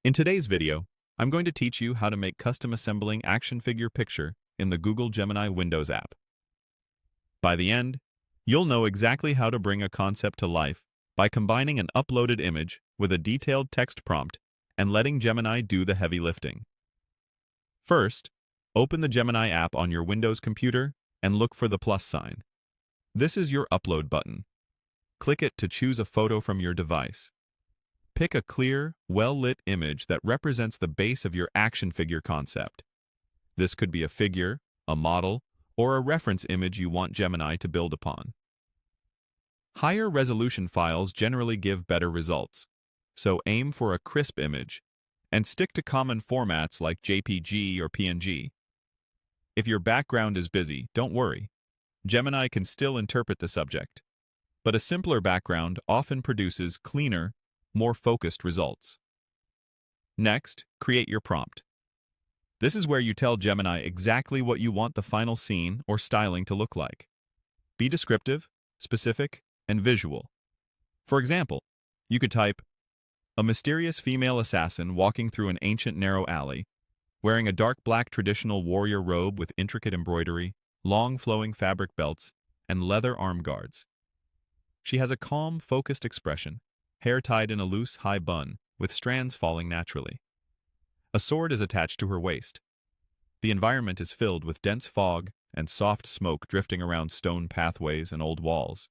In today's video, I'm going to teach you how to make custom assembling action figure picture in the Google Gemini Windows app. By the end, you'll know exactly how to bring a concept to life by combining an uploaded image with a detailed text prompt and letting Gemini do the heavy lifting. First, open the Gemini app on your Windows computer and look for the plus sign. This is your upload button. Click it to choose a photo from your device. Pick a clear, well-lit image that represents the base of your action figure concept. This could be a figure, a model, or a reference image you want Gemini to build upon. Higher resolution files generally give better results, so aim for a crisp image and stick to common formats like JPG or PNG. If your background is busy, don't worry. Gemini can still interpret the subject, but a simpler background often produces cleaner, more focused results. Next, create your prompt. This is where you tell Gemini exactly what you want the final scene or styling to look like. Be descriptive, specific, and visual. For example, you could type, "A mysterious female assassin walking through an ancient narrow alley, wearing a dark black traditional warrior robe with intricate embroidery, long flowing fabric belts, and leather arm guards. She has a calm, focused expression, hair tied in a loose, high bun, with strands falling naturally. A sword is attached to her waist. The environment is filled with dense fog and soft smoke drifting around stone pathways and old walls.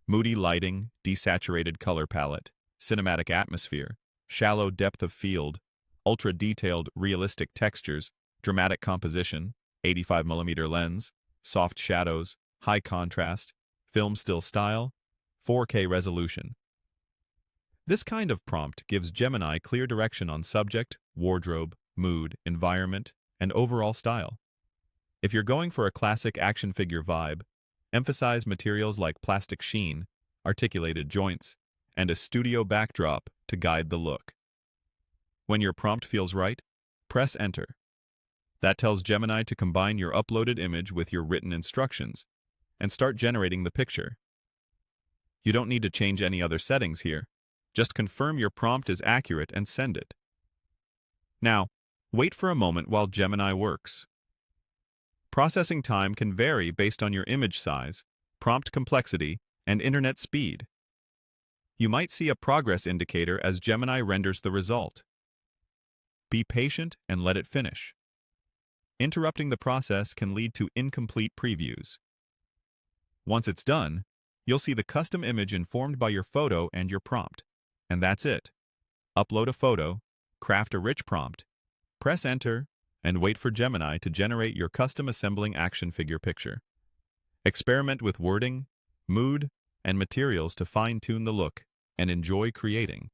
Moody lighting, desaturated color palette, cinematic atmosphere, shallow depth of field, ultra-detailed, realistic textures, dramatic composition, 85mm lens, soft shadows, high contrast, film still style, 4K resolution." This kind of prompt gives Gemini clear direction on subject, wardrobe, mood, environment, and overall style. If you're going for a classic action figure vibe, emphasize materials like plastic sheen, articulated joints, and a studio backdrop to guide the look. When your prompt feels right, press Enter. That tells Gemini to combine your uploaded image with your written instructions and start generating the picture. You don't need to change any other settings here. Just confirm your prompt is accurate and send it. Now, wait for a moment while Gemini works. Processing time can vary based on your image size, prompt complexity, and internet speed. You might see a progress indicator as Gemini renders the result. Be patient and let it finish. Interrupting the process can lead to incomplete previews. Once it's done, you'll see the custom image informed by your photo and your prompt. And that's it. Upload a photo, craft a rich prompt, press Enter, and wait for Gemini to generate your custom assembling action figure picture. Experiment with wording, mood, and materials to fine-tune the look, and enjoy creating.